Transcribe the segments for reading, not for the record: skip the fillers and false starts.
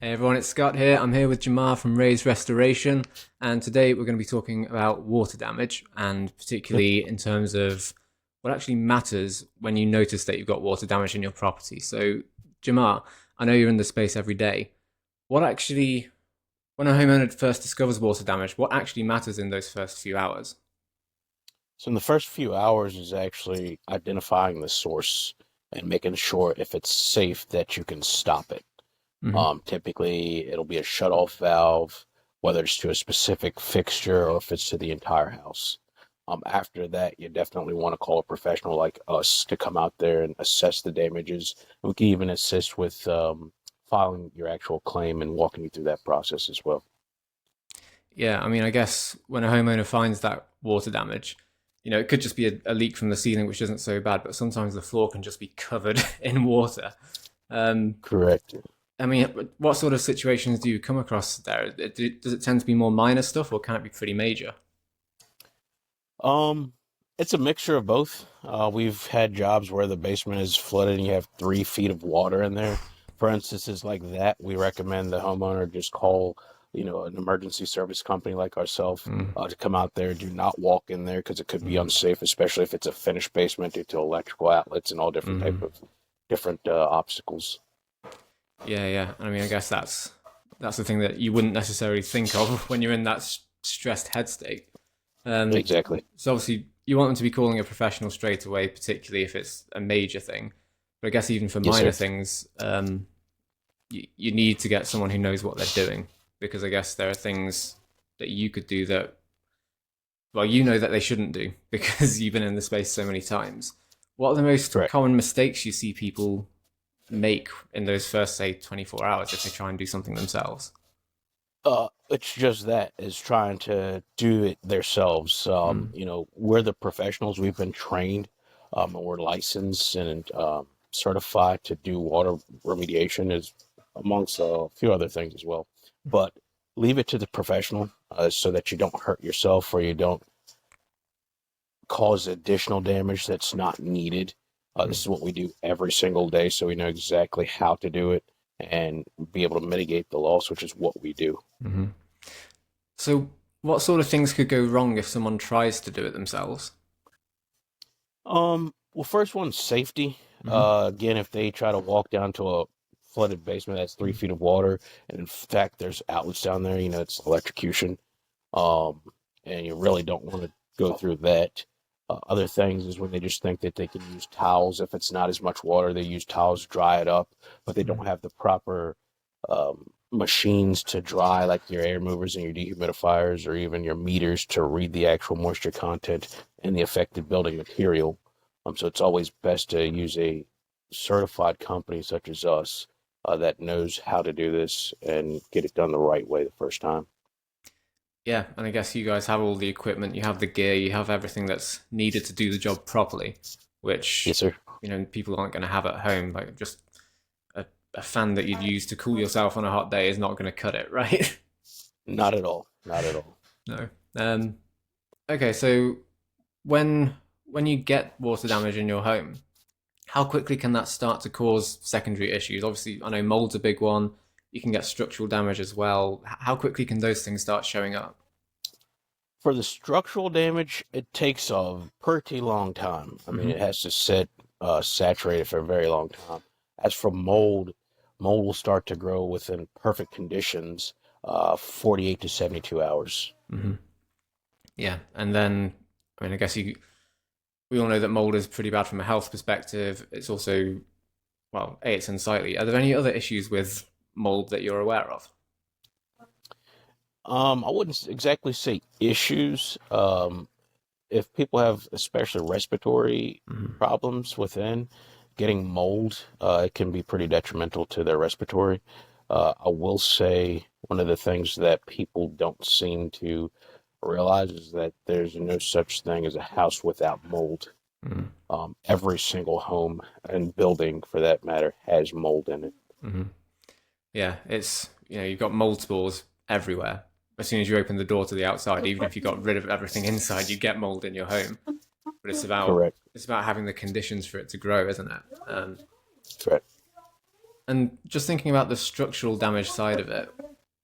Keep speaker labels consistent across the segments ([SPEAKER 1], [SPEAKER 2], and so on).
[SPEAKER 1] Hey everyone, it's Scott here. I'm here with Jamar from Reyes Restoration, and today we're going to be talking about water damage, and particularly in terms of what actually matters when you notice that you've got water damage in your property. So, Jamar, I know you're in the space every day. What actually, when a homeowner first discovers water damage, what actually matters in those first few hours?
[SPEAKER 2] So in the first few hours is actually identifying the source and making sure if it's safe that you can stop it.
[SPEAKER 1] Hmm.
[SPEAKER 2] Typically it'll be a shut-off valve, whether it's to a specific fixture or if it's to the entire house. After that, you definitely want to call a professional like us to come out there and assess the damages. We can even assist with filing your actual claim and walking you through that process as well.
[SPEAKER 1] Yeah, I mean, I guess when a homeowner finds that water damage, it could just be a leak from the ceiling, which isn't so bad, but sometimes the floor can just be covered in water. Um,
[SPEAKER 2] Correct.
[SPEAKER 1] I mean, what sort of situations do you come across there? Does it tend to be more minor stuff, or can it be pretty major?
[SPEAKER 2] Um, it's a mixture of both. We've had jobs where the basement is flooded and you have 3 feet of water in there. For instances like that, we recommend the homeowner just call, an emergency service company like ourselves
[SPEAKER 1] Mm,
[SPEAKER 2] to come out there. Do not walk in there because it could be
[SPEAKER 1] mm,
[SPEAKER 2] unsafe, especially if it's a finished basement due to electrical outlets and all different type
[SPEAKER 1] mm.
[SPEAKER 2] of different obstacles.
[SPEAKER 1] Yeah, yeah. I mean, I guess that's the thing that you wouldn't necessarily think of when you're in that stressed head state. Um,
[SPEAKER 2] Exactly.
[SPEAKER 1] so obviously, you want them to be calling a professional straight away, particularly if it's a major thing. But I guess even for
[SPEAKER 2] Yes,
[SPEAKER 1] minor
[SPEAKER 2] sir.
[SPEAKER 1] things, you need to get someone who knows what they're doing, because I guess there are things that you could do that, well, you know that they shouldn't do because you've been in the space so many times. What are the most
[SPEAKER 2] Correct.
[SPEAKER 1] common mistakes you see people make in those first, say, 24 hours if they try and do something themselves?
[SPEAKER 2] It's just that is trying to do it themselves.
[SPEAKER 1] Mm,
[SPEAKER 2] We're the professionals. We've been trained, and we're licensed and certified to do water remediation, is amongst a few other things as well. But leave it to the professional, so that you don't hurt yourself or you don't cause additional damage that's not needed. This
[SPEAKER 1] mm,
[SPEAKER 2] is what we do every single day, so we know exactly how to do it and be able to mitigate the loss, which is what we do.
[SPEAKER 1] mm. So, what sort of things could go wrong if someone tries to do it themselves?
[SPEAKER 2] Well, first one's safety.
[SPEAKER 1] Hmm.
[SPEAKER 2] Again, if they try to walk down to a flooded basement that's 3 feet of water, and in fact there's outlets down there, it's electrocution. Um, and you really don't want to go through that. Other things is when they just think that they can use towels. If it's not as much water, they use towels to dry it up, but they don't have the proper machines to dry, like your air movers and your dehumidifiers, or even your meters to read the actual moisture content and the affected building material. So it's always best to use a certified company such as us that knows how to do this and get it done the right way the first time.
[SPEAKER 1] Yeah, and I guess you guys have all the equipment, you have the gear, you have everything that's needed to do the job properly, which
[SPEAKER 2] Yes, sir.
[SPEAKER 1] people aren't going to have at home. Like just a fan that you'd use to cool yourself on a hot day is not going to cut it, right?
[SPEAKER 2] Not at all. Not at all.
[SPEAKER 1] No. Um, okay, so when when you get water damage in your home, how quickly can that start to cause secondary issues? Obviously, I know mold's a big one. You can get structural damage as well. How quickly can those things start showing up?
[SPEAKER 2] For the structural damage, it takes a pretty long time. I mean,
[SPEAKER 1] Hmm.
[SPEAKER 2] it has to sit saturated for a very long time. As for mold, mold will start to grow within perfect conditions, 48 to 72 hours.
[SPEAKER 1] Hmm. Yeah, and then I mean, I guess we all know that mold is pretty bad from a health perspective. It's also, well, A, it's unsightly. Are there any other issues with mold that you're aware of?
[SPEAKER 2] I wouldn't exactly say issues. If people have especially respiratory
[SPEAKER 1] Hmm.
[SPEAKER 2] problems within, getting mold, it can be pretty detrimental to their respiratory. I will say one of the things that people don't seem to realize is that there's no such thing as a house without mold.
[SPEAKER 1] Hmm.
[SPEAKER 2] Every single home and building, for that matter, has mold in it.
[SPEAKER 1] Hmm. Yeah, it's you've got mold spores everywhere. As soon as you open the door to the outside, even if you got rid of everything inside, you get mold in your home. But
[SPEAKER 2] Correct.
[SPEAKER 1] it's about having the conditions for it to grow, isn't it?
[SPEAKER 2] Correct.
[SPEAKER 1] And just thinking about the structural damage side of it,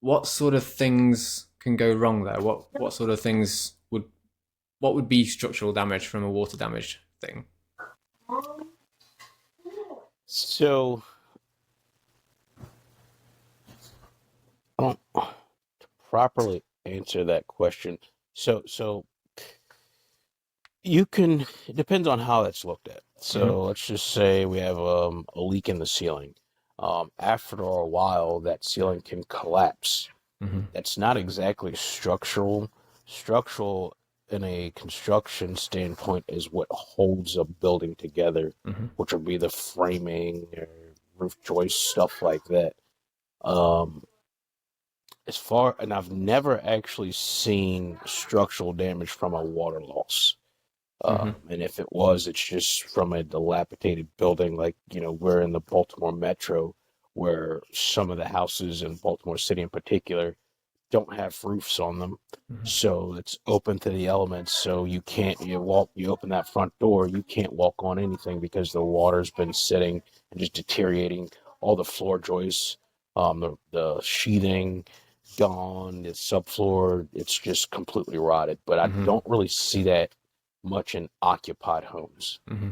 [SPEAKER 1] what sort of things can go wrong there? What sort of things would what would be structural damage from a water damage thing?
[SPEAKER 2] So I don't to properly answer that question. So you can, it depends on how that's looked at.
[SPEAKER 1] Mm-hmm.
[SPEAKER 2] So let's just say we have a leak in the ceiling. After a while, that ceiling can collapse.
[SPEAKER 1] Mm-hmm.
[SPEAKER 2] That's not exactly structural. Structural in a construction standpoint is what holds a building together,
[SPEAKER 1] Mm-hmm.
[SPEAKER 2] which would be the framing or roof joist, stuff like that. Um, and I've never actually seen structural damage from a water loss.
[SPEAKER 1] Mm-hmm.
[SPEAKER 2] And if it was, it's just from a dilapidated building. Like, we're in the Baltimore Metro, where some of the houses in Baltimore City in particular don't have roofs on them.
[SPEAKER 1] Mm-hmm.
[SPEAKER 2] So it's open to the elements. So you open that front door, you can't walk on anything because the water's been sitting and just deteriorating all the floor joists, the sheathing gone, the subfloor, it's just completely rotted. But I
[SPEAKER 1] Mm-hmm.
[SPEAKER 2] don't really see that much in occupied homes.
[SPEAKER 1] Mm-hmm.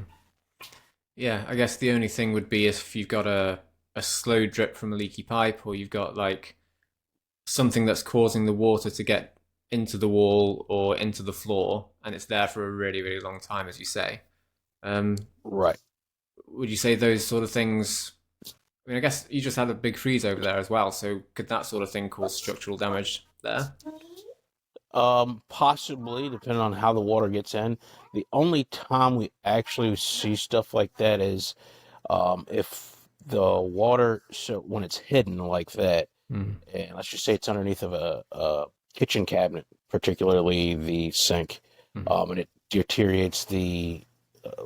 [SPEAKER 1] Yeah, I guess the only thing would be if you've got a slow drip from a leaky pipe, or you've got like something that's causing the water to get into the wall or into the floor, and it's there for a really, really long time, as you say. Um,
[SPEAKER 2] Right.
[SPEAKER 1] would you say those sort of things? I mean, I guess you just had a big freeze over there as well, so could that sort of thing cause structural damage there?
[SPEAKER 2] Possibly, depending on how the water gets in. The only time we actually see stuff like that is if the water, so when it's hidden like that,
[SPEAKER 1] Mm-hmm.
[SPEAKER 2] and let's just say it's underneath of a kitchen cabinet, particularly the sink, and it deteriorates the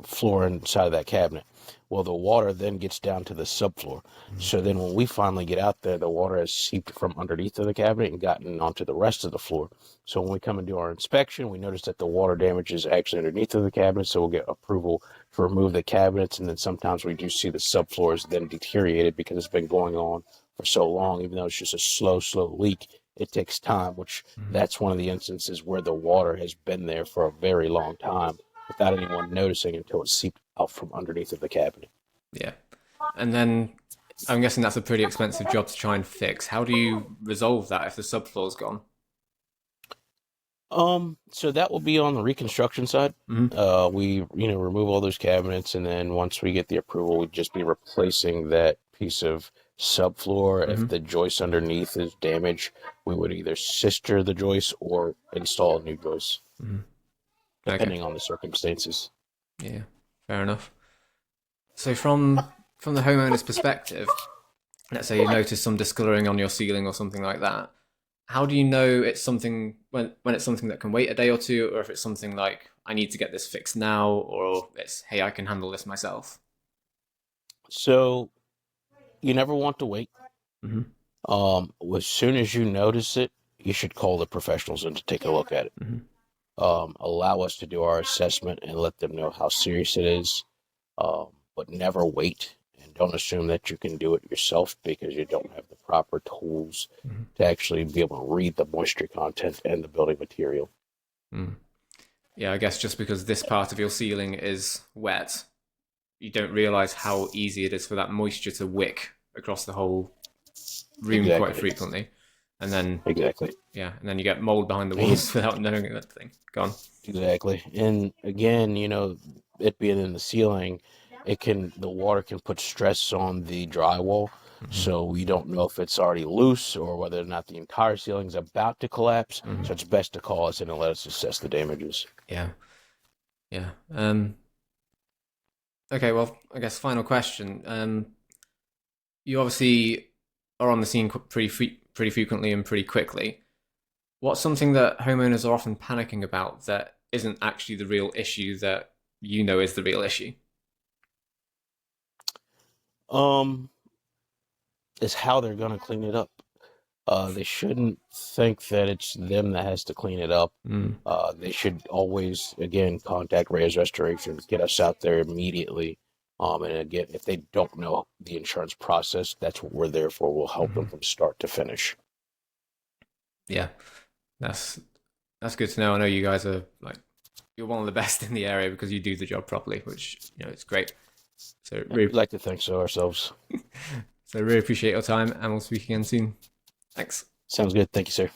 [SPEAKER 2] floor inside of that cabinet. Well, the water then gets down to the subfloor. So then when we finally get out there, the water has seeped from underneath of the cabinet and gotten onto the rest of the floor. So when we come and do our inspection, we notice that the water damage is actually underneath of the cabinet. So we'll get approval to remove the cabinets. And then sometimes we do see the subfloors then deteriorated because it's been going on for so long. Even though it's just a slow leak, it takes time, which
[SPEAKER 1] Mm-hmm.
[SPEAKER 2] that's one of the instances where the water has been there for a very long time without anyone noticing until it seeped out from underneath of the cabinet.
[SPEAKER 1] Yeah, and then I'm guessing that's a pretty expensive job to try and fix. How do you resolve that if the subfloor's gone?
[SPEAKER 2] So that will be on the reconstruction side.
[SPEAKER 1] Mm-hmm.
[SPEAKER 2] We, remove all those cabinets, and then once we get the approval, we'd just be replacing that piece of subfloor.
[SPEAKER 1] Mm-hmm.
[SPEAKER 2] If the joist underneath is damaged, we would either sister the joist or install a new joist,
[SPEAKER 1] Mm-hmm. Okay.
[SPEAKER 2] depending on the circumstances.
[SPEAKER 1] Yeah, fair enough. So from the homeowner's perspective, let's say you notice some discoloring on your ceiling or something like that. How do you know it's something when it's something that can wait a day or two, or if it's something like I need to get this fixed now, or it's hey I can handle this myself?
[SPEAKER 2] So you never want to wait.
[SPEAKER 1] Mm-hmm.
[SPEAKER 2] As soon as you notice it, you should call the professionals in to take a look at it.
[SPEAKER 1] Mm-hmm.
[SPEAKER 2] Allow us to do our assessment and let them know how serious it is. But never wait, and don't assume that you can do it yourself because you don't have the proper tools
[SPEAKER 1] Mm-hmm.
[SPEAKER 2] to actually be able to read the moisture content and the building material.
[SPEAKER 1] Mm. Yeah, I guess just because this part of your ceiling is wet, you don't realize how easy it is for that moisture to wick across the whole room quite
[SPEAKER 2] Exactly.
[SPEAKER 1] frequently. And then,
[SPEAKER 2] Exactly.
[SPEAKER 1] yeah, and then you get mold behind the walls without knowing that thing. Gone.
[SPEAKER 2] Exactly. And again, it being in the ceiling, the water can put stress on the drywall.
[SPEAKER 1] Mm-hmm.
[SPEAKER 2] So we don't know if it's already loose or whether or not the entire ceiling is about to collapse.
[SPEAKER 1] Mm-hmm.
[SPEAKER 2] So it's best to call us in and let us assess the damages.
[SPEAKER 1] Yeah, yeah. Okay, well, I guess final question. You obviously are on the scene pretty frequently and pretty quickly. What's something that homeowners are often panicking about that isn't actually the real issue that you know is the real issue?
[SPEAKER 2] Um, is how they're going to clean it up. They shouldn't think that it's them that has to clean it up.
[SPEAKER 1] Mm.
[SPEAKER 2] They should always, again, contact Reyes Restoration, get us out there immediately And again, if they don't know the insurance process, that's what we're there for. We'll help them from start to finish.
[SPEAKER 1] Yeah, that's good to know. I know you guys are like, you're one of the best in the area because you do the job properly, which, you know, it's great. So really,
[SPEAKER 2] We'd like to think so ourselves.
[SPEAKER 1] so really appreciate your time, and we'll speak again soon. Thanks.
[SPEAKER 2] Sounds good. Thank you, sir.